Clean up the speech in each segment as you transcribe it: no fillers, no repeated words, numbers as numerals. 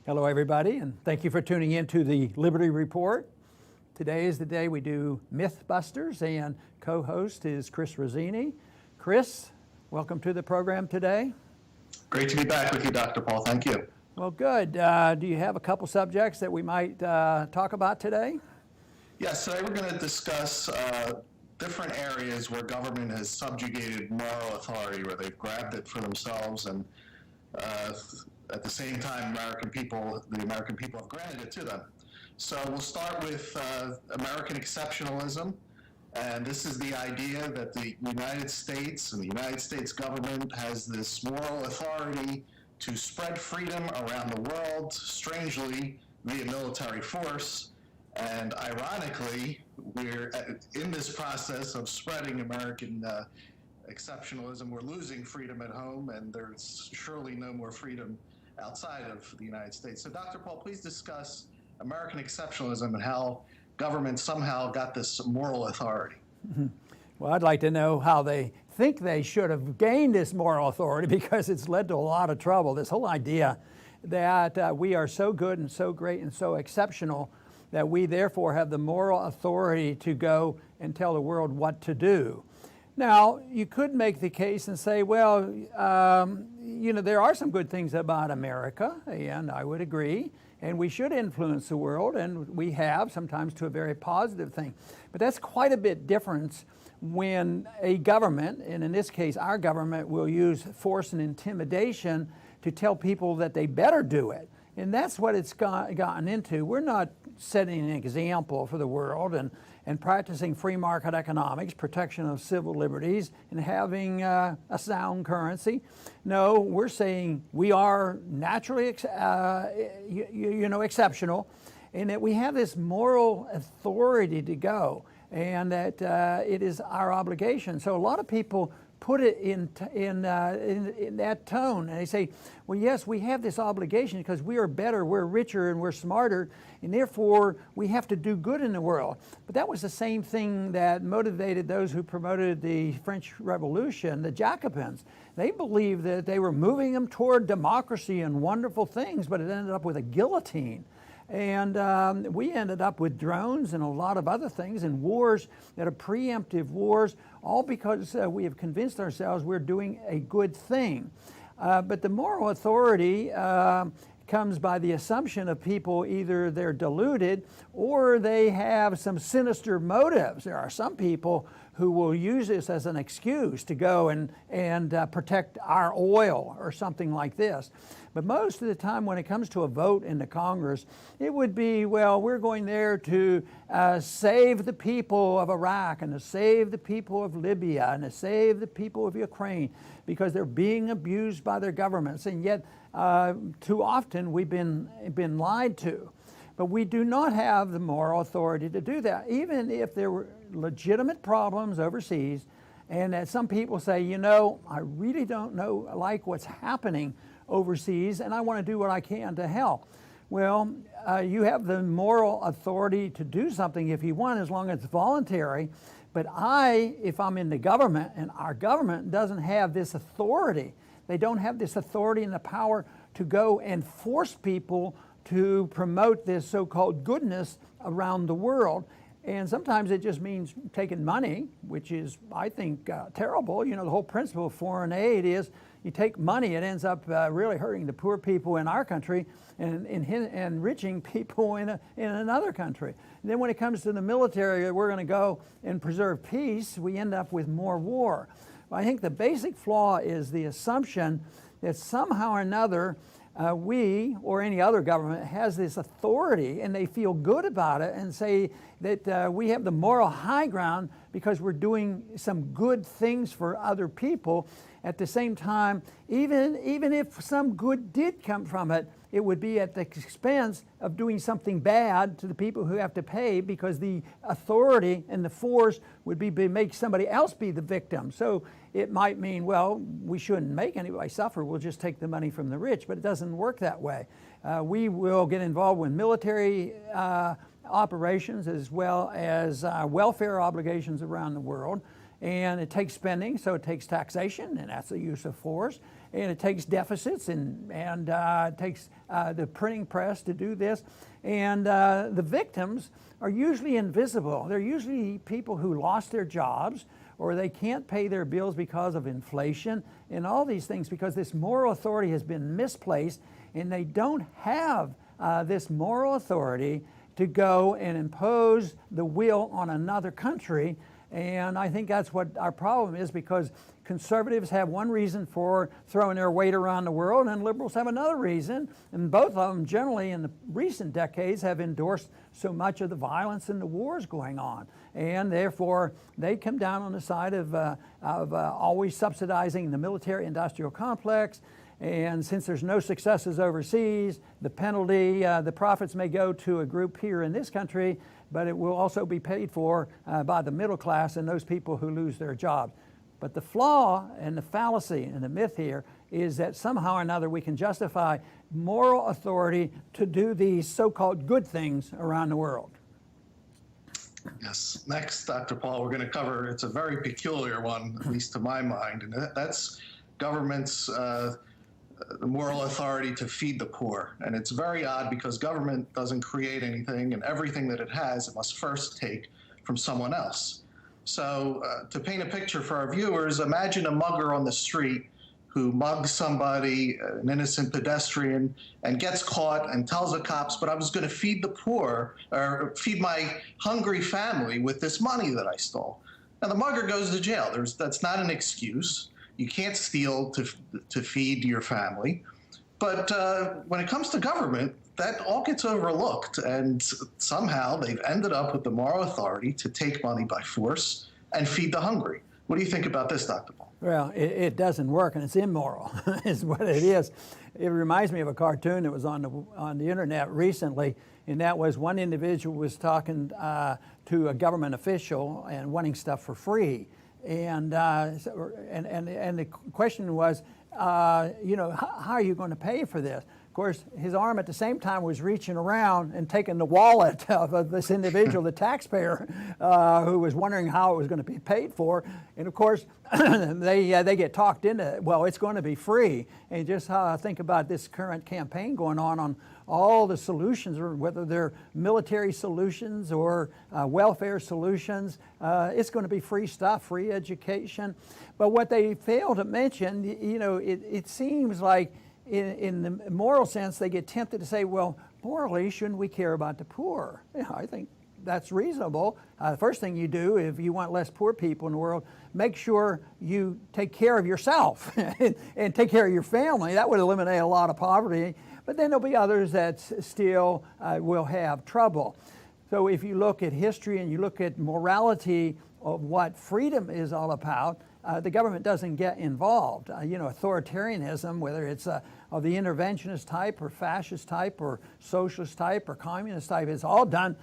Hello, everybody, and thank you for tuning in to the Liberty Report. Today is the day we do Mythbusters, and co-host is Chris Rossini. Chris, welcome to the program today. Great to be back with you, Dr. Paul. Thank you. Well, good. Do you have a couple subjects that we might talk about today? Yes, today we're going to discuss different areas where government has subjugated moral authority, where they've grabbed it for themselves, and at the same time, the American people have granted it to them. So we'll start with American exceptionalism, and this is the idea that the United States and the United States government has this moral authority to spread freedom around the world, strangely, via military force. And ironically, we're in this process of spreading American exceptionalism. We're losing freedom at home, and there's surely no more freedom outside of the United States. So Dr. Paul, please discuss American exceptionalism and how government somehow got this moral authority. Mm-hmm. Well, I'd like to know how they think they should have gained this moral authority, because it's led to a lot of trouble. This whole idea that we are so good and so great and so exceptional that we therefore have the moral authority to go and tell the world what to do. Now, you could make the case and say, well, there are some good things about America, and I would agree, and we should influence the world, and we have, sometimes to a very positive thing. But that's quite a bit different when a government, and in this case our government, will use force and intimidation to tell people that they better do it. And that's what it's gotten into. We're not setting an example for the world and practicing free market economics, protection of civil liberties, and having a sound currency. No, we're saying we are naturally exceptional, and that we have this moral authority to go, and that it is our obligation. So a lot of people put it in that tone, and they say, well, yes, we have this obligation because we are better, we're richer, and we're smarter, and therefore we have to do good in the world. But that was the same thing that motivated those who promoted the French Revolution, the Jacobins. They believed that they were moving them toward democracy and wonderful things, but it ended up with a guillotine. And we ended up with drones and a lot of other things, and wars that are preemptive wars, all because we have convinced ourselves we're doing a good thing. But the moral authority comes by the assumption of people either they're deluded or they have some sinister motives. There are some people who will use this as an excuse to go and protect our oil or something like this. But most of the time when it comes to a vote in the Congress, it would be, well, we're going there to save the people of Iraq and to save the people of Libya and to save the people of Ukraine because they're being abused by their governments. And yet, too often we've been lied to. But we do not have the moral authority to do that, even if there were legitimate problems overseas, and that some people say, I really don't like what's happening overseas, and I want to do what I can to help. Well, you have the moral authority to do something if you want, as long as it's voluntary. But if I'm in the government, and our government doesn't have this authority, they don't have this authority and the power to go and force people to promote this so-called goodness around the world. And sometimes it just means taking money, which is, I think, terrible. The whole principle of foreign aid is you take money, it ends up really hurting the poor people in our country and enriching people in another country. And then when it comes to the military, we're going to go and preserve peace, we end up with more war. I think the basic flaw is the assumption that somehow or another we or any other government has this authority, and they feel good about it and say that we have the moral high ground because we're doing some good things for other people. At the same time, even if some good did come from it, it would be at the expense of doing something bad to the people who have to pay, because the authority and the force would be make somebody else be the victim. So it might mean, well, we shouldn't make anybody suffer, we'll just take the money from the rich, but it doesn't work that way. We will get involved with military operations as well as welfare obligations around the world. And it takes spending, so it takes taxation, and that's the use of force. And it takes deficits, and it takes the printing press to do this. And the victims are usually invisible. They're usually people who lost their jobs, or they can't pay their bills because of inflation and all these things, because this moral authority has been misplaced, and they don't have this moral authority to go and impose the will on another country. And I think that's what our problem is, because conservatives have one reason for throwing their weight around the world, and liberals have another reason. And both of them generally in the recent decades have endorsed so much of the violence and the wars going on. And therefore, they come down on the side of always subsidizing the military-industrial complex. And since there's no successes overseas, the penalty, the profits may go to a group here in this country, but it will also be paid for by the middle class and those people who lose their jobs. But the flaw and the fallacy and the myth here is that somehow or another we can justify moral authority to do these so-called good things around the world. Yes. Next, Dr. Paul, we're going to cover, it's a very peculiar one, at least to my mind, and that's government's moral authority to feed the poor. And it's very odd because government doesn't create anything, and everything that it has, it must first take from someone else. So to paint a picture for our viewers, imagine a mugger on the street who mugs somebody, an innocent pedestrian, and gets caught and tells the cops, but I was going to feed the poor, or feed my hungry family with this money that I stole. Now the mugger goes to jail. That's not an excuse. You can't steal to feed your family. But when it comes to government, that all gets overlooked. And somehow they've ended up with the moral authority to take money by force and feed the hungry. What do you think about this, Dr. Paul? Well, it doesn't work, and it's immoral, is what it is. It reminds me of a cartoon that was on the internet recently, and that was one individual was talking to a government official and wanting stuff for free. And the question was, how are you going to pay for this? Of course, his arm at the same time was reaching around and taking the wallet of this individual, the taxpayer, who was wondering how it was going to be paid for. And of course, they get talked into, well, it's going to be free. And just how I think about this current campaign going on all the solutions, or whether they're military solutions or welfare solutions, it's going to be free stuff, free education. But what they fail to mention, it seems like in the moral sense, they get tempted to say, well, morally, shouldn't we care about the poor? I think that's reasonable. The first thing you do, if you want less poor people in the world, make sure you take care of yourself and take care of your family. That would eliminate a lot of poverty. But then there'll be others that still will have trouble. So if you look at history and you look at morality of what freedom is all about, the government doesn't get involved. Authoritarianism, whether it's of the interventionist type or fascist type or socialist type or communist type, it's all done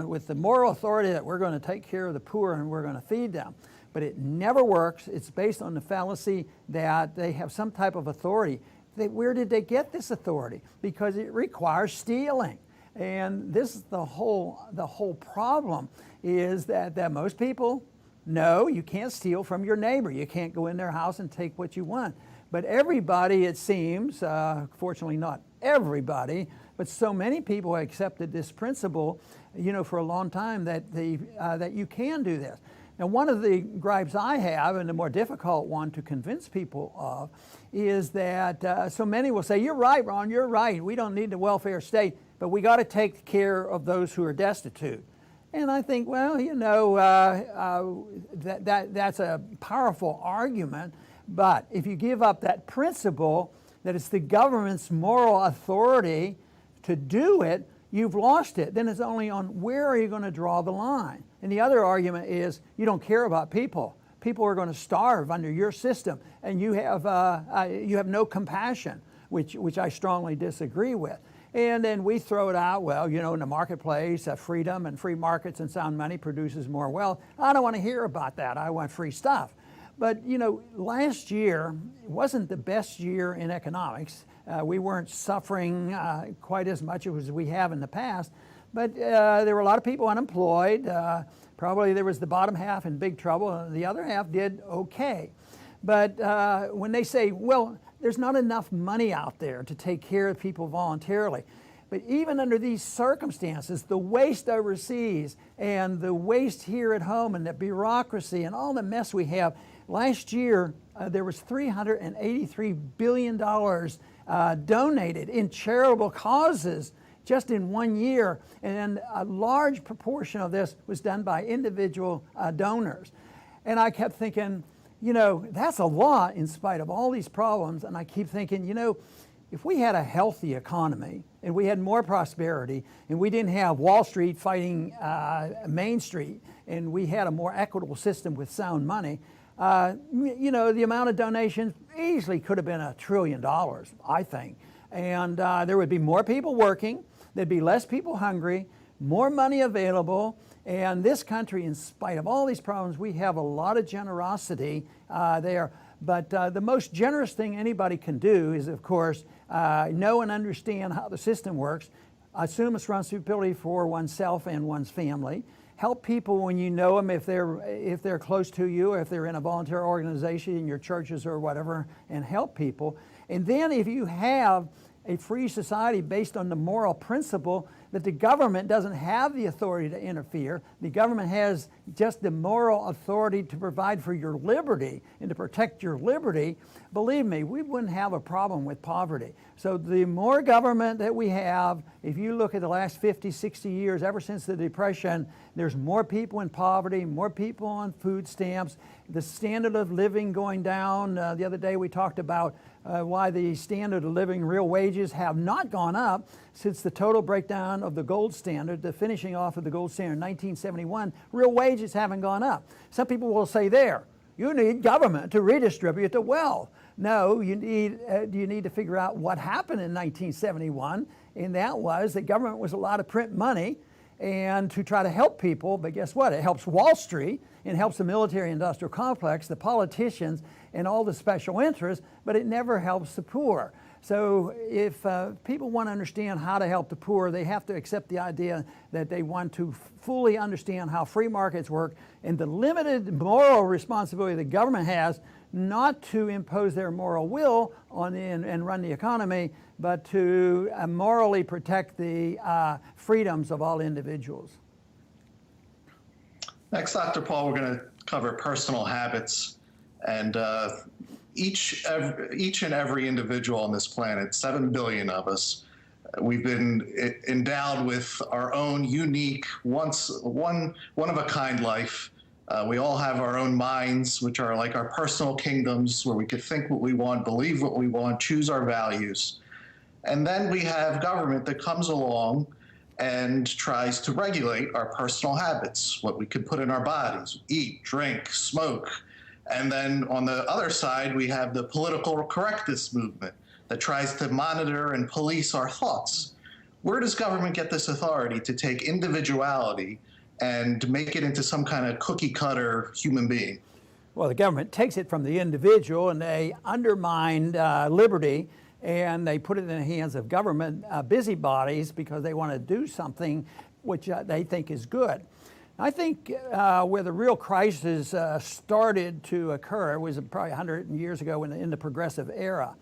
with the moral authority that we're going to take care of the poor and we're going to feed them. But it never works. It's based on the fallacy that they have some type of authority. Where did they get this authority? Because it requires stealing. And this is the whole problem, is that most people know you can't steal from your neighbor. You can't go in their house and take what you want. But everybody, it seems, fortunately not everybody, but so many people have accepted this principle, for a long time that you can do this. Now, one of the gripes I have, and the more difficult one to convince people of, is that so many will say, you're right, Ron, you're right. We don't need the welfare state, but we got to take care of those who are destitute. And I think, well, that's a powerful argument, but if you give up that principle that it's the government's moral authority to do it, you've lost it. Then it's only on where are you going to draw the line. And the other argument is you don't care about people. People are going to starve under your system, and you have no compassion, which I strongly disagree with. And then we throw it out, well, in the marketplace, freedom and free markets and sound money produces more wealth. I don't want to hear about that. I want free stuff. But, last year wasn't the best year in economics. We weren't suffering quite as much as we have in the past. But there were a lot of people unemployed. Probably there was the bottom half in big trouble, and the other half did okay. But when they say, well, there's not enough money out there to take care of people voluntarily. But even under these circumstances, the waste overseas and the waste here at home and the bureaucracy and all the mess we have, last year there was $383 billion donated in charitable causes just in 1 year, and a large proportion of this was done by individual donors. And I kept thinking, you know, that's a lot in spite of all these problems. And I keep thinking, you know, if we had a healthy economy and we had more prosperity and we didn't have Wall Street fighting Main Street and we had a more equitable system with sound money, you know, the amount of donations easily could have been $1 trillion, I think. And there would be more people working, there'd be less people hungry, more money available. And this country, in spite of all these problems, we have a lot of generosity there. But the most generous thing anybody can do is, of course, know and understand how the system works, assume responsibility for oneself and one's family, help people when you know them if they're close to you, or if they're in a volunteer organization in your churches or whatever, and help people. And then if you have a free society based on the moral principle that the government doesn't have the authority to interfere, the government has just the moral authority to provide for your liberty and to protect your liberty, believe me, we wouldn't have a problem with poverty. So the more government that we have, if you look at the last 50, 60 years, ever since the Depression, there's more people in poverty, more people on food stamps, the standard of living going down. The other day we talked about why the standard of living, real wages, have not gone up since the total breakdown of the gold standard, the finishing off of the gold standard in 1971. Real wages haven't gone up. Some people will say there, you need government to redistribute the wealth. No, you need to figure out what happened in 1971, and that was that government was allowed to print money and to try to help people, but guess what? It helps Wall Street, it helps the military-industrial complex, the politicians, and all the special interests, but it never helps the poor. So if people want to understand how to help the poor, they have to accept the idea that they want to fully understand how free markets work and the limited moral responsibility the government has not to impose their moral will on and run the economy, but to morally protect the freedoms of all individuals. Next, Dr. Paul, we're going to cover personal habits. And each and every individual on this planet, 7 billion of us, we've been endowed with our own unique, one of a kind life. We all have our own minds, which are like our personal kingdoms, where we could think what we want, believe what we want, choose our values. And then we have government that comes along and tries to regulate our personal habits, what we could put in our bodies, eat, drink, smoke. And then on the other side, we have the political correctness movement that tries to monitor and police our thoughts. Where does government get this authority to take individuality and make it into some kind of cookie-cutter human being? Well, the government takes it from the individual and they undermine liberty, and they put it in the hands of government busybodies because they want to do something which they think is good. I think where the real crisis started to occur was probably 100 years ago in the progressive era.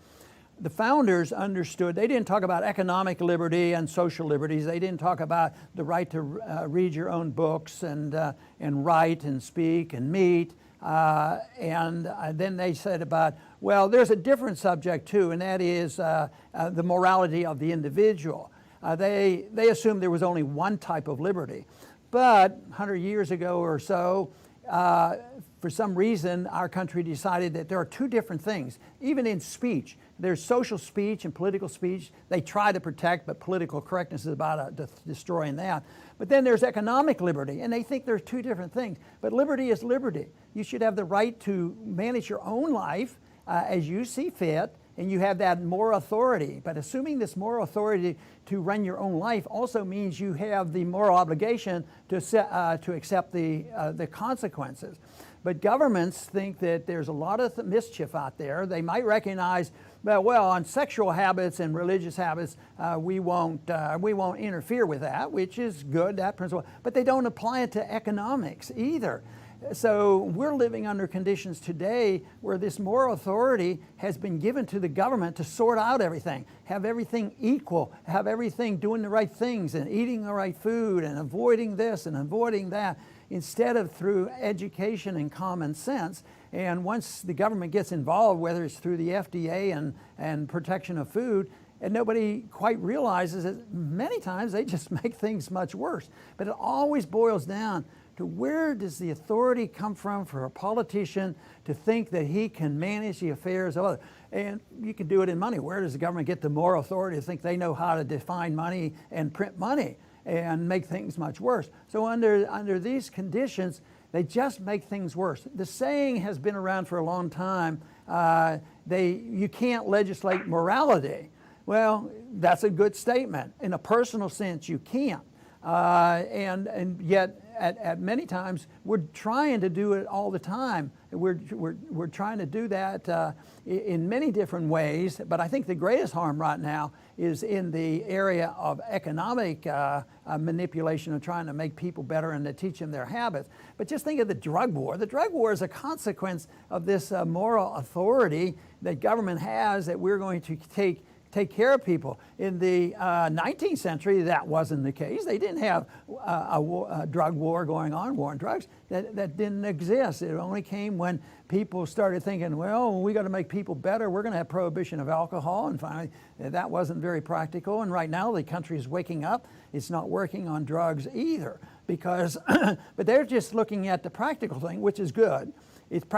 The founders understood, they didn't talk about economic liberty and social liberties. They didn't talk about the right to read your own books and write and speak and meet. And then they said about, well, there's a different subject too, and that is the morality of the individual. They assumed there was only one type of liberty. But 100 years ago or so, for some reason, our country decided that there are two different things. Even in speech, there's social speech and political speech. They try to protect, but political correctness is about destroying that. But then there's economic liberty, and they think there's two different things. But liberty is liberty. You should have the right to manage your own life as you see fit, and you have that moral authority. But assuming this moral authority to run your own life also means you have the moral obligation to accept the consequences. But governments think that there's a lot of mischief out there. They might recognize, well, on sexual habits and religious habits, we won't interfere with that, which is good, that principle. But they don't apply it to economics either. So we're living under conditions today where this moral authority has been given to the government to sort out everything, have everything equal, have everything doing the right things and eating the right food and avoiding this and avoiding that, instead of through education and common sense. And once the government gets involved, whether it's through the FDA and protection of food, and nobody quite realizes that many times they just make things much worse. But it always boils down to where does the authority come from for a politician to think that he can manage the affairs of others? And you can do it in money. Where does the government get the moral authority to think they know how to define money and print money and make things much worse? So under these conditions, they just make things worse. The saying has been around for a long time, you can't legislate morality. Well, that's a good statement. In a personal sense, you can't. And yet, at many times, we're trying to do it all the time. We're trying to do that in many different ways, but I think the greatest harm right now is in the area of economic manipulation of trying to make people better and to teach them their habits. But just think of the drug war. The drug war is a consequence of this moral authority that government has, that we're going to take care of people. In the 19th century, that wasn't the case. They didn't have a drug war going on, war on drugs. That didn't exist. It only came when people started thinking, well, we got to make people better. We're going to have prohibition of alcohol. And finally, that wasn't very practical. And right now, the country is waking up. It's not working on drugs either, because, but they're just looking at the practical thing, which is good. It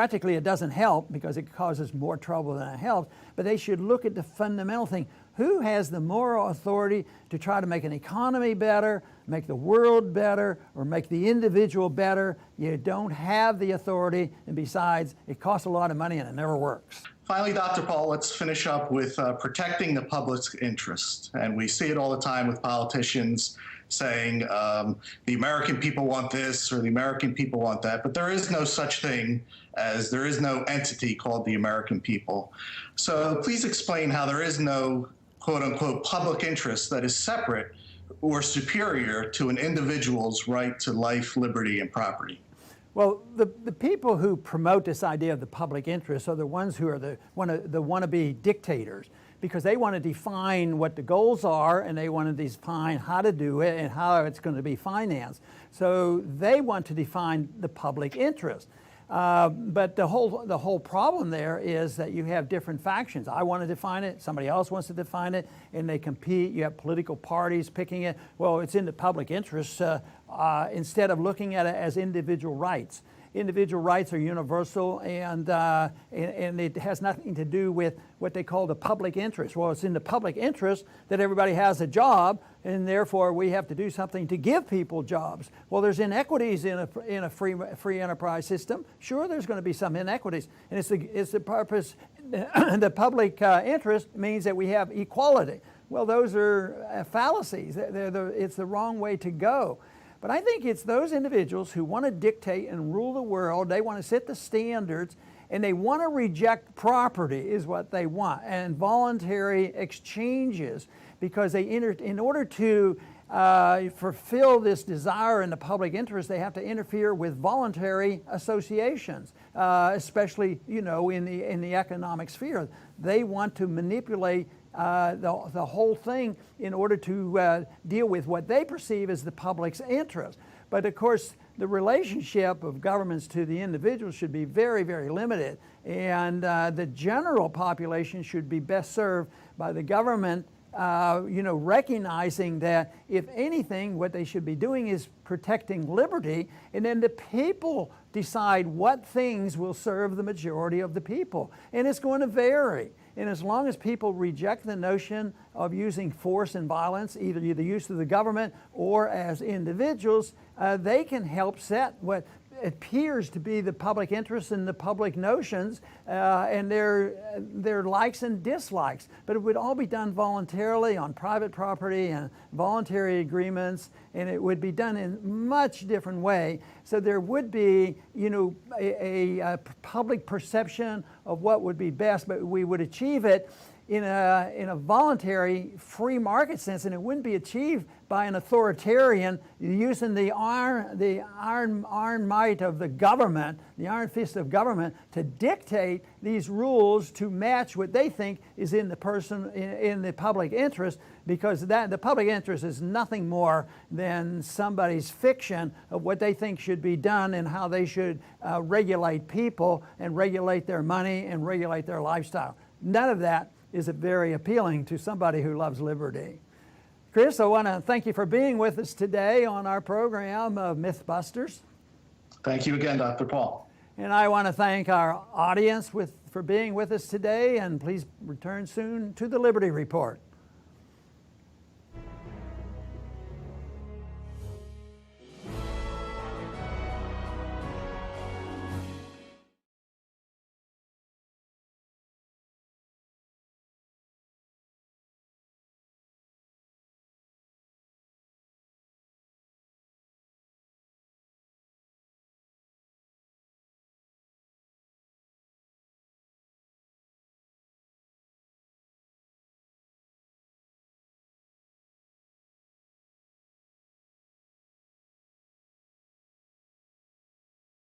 doesn't help because it causes more trouble than it helps, but they should look at the fundamental thing. Who has the moral authority to try to make an economy better, make the world better, or make the individual better? You don't have the authority, and besides, it costs a lot of money and it never works. Finally, Dr. Paul, let's finish up with protecting the public's interest. And we see it all the time with politicians saying the American people want this or the American people want that, but there is no such thing as there is no entity called the American people. So please explain how there is no quote unquote public interest that is separate or superior to an individual's right to life, liberty, and property. Well, the people who promote this idea of the public interest are the ones who are the wannabe dictators, because they want to define what the goals are and they want to define how to do it and how it's going to be financed. So they want to define the public interest. But the whole problem there is that you have different factions. I want to define it, somebody else wants to define it, and they compete. You have political parties picking it. Well, it's in the public interest instead of looking at it as individual rights. Individual rights are universal, and it has nothing to do with what they call the public interest. Well, it's in the public interest that everybody has a job, and therefore we have to do something to give people jobs. Well, there's inequities in a free enterprise system. Sure, there's going to be some inequities, and it's the purpose. The public interest means that we have equality. Well, those are fallacies. It's the wrong way to go. But I think it's those individuals who want to dictate and rule the world. They want to set the standards, and they want to reject property is what they want, and voluntary exchanges, because in order to fulfill this desire in the public interest, they have to interfere with voluntary associations, especially in the economic sphere. They want to manipulate the whole thing in order to deal with what they perceive as the public's interest. But of course, the relationship of governments to the individual should be very, very limited. And the general population should be best served by the government recognizing that if anything, what they should be doing is protecting liberty, and then the people decide what things will serve the majority of the people. And it's going to vary. And as long as people reject the notion of using force and violence, either the use of the government or as individuals, they can help set what appears to be the public interest and the public notions and their likes and dislikes. But it would all be done voluntarily on private property and voluntary agreements, and it would be done in much different way. So there would be, a public perception of what would be best, but we would achieve it in a voluntary free market sense, and it wouldn't be achieved by an authoritarian using the iron might of the government, the iron fist of government, to dictate these rules to match what they think is in the public interest, because the public interest is nothing more than somebody's fiction of what they think should be done and how they should regulate people and regulate their money and regulate their lifestyle. None of that is very appealing to somebody who loves liberty. Chris, I want to thank you for being with us today on our program of Mythbusters. Thank you again, Dr. Paul. And I want to thank our audience for being with us today, and please return soon to the Liberty Report.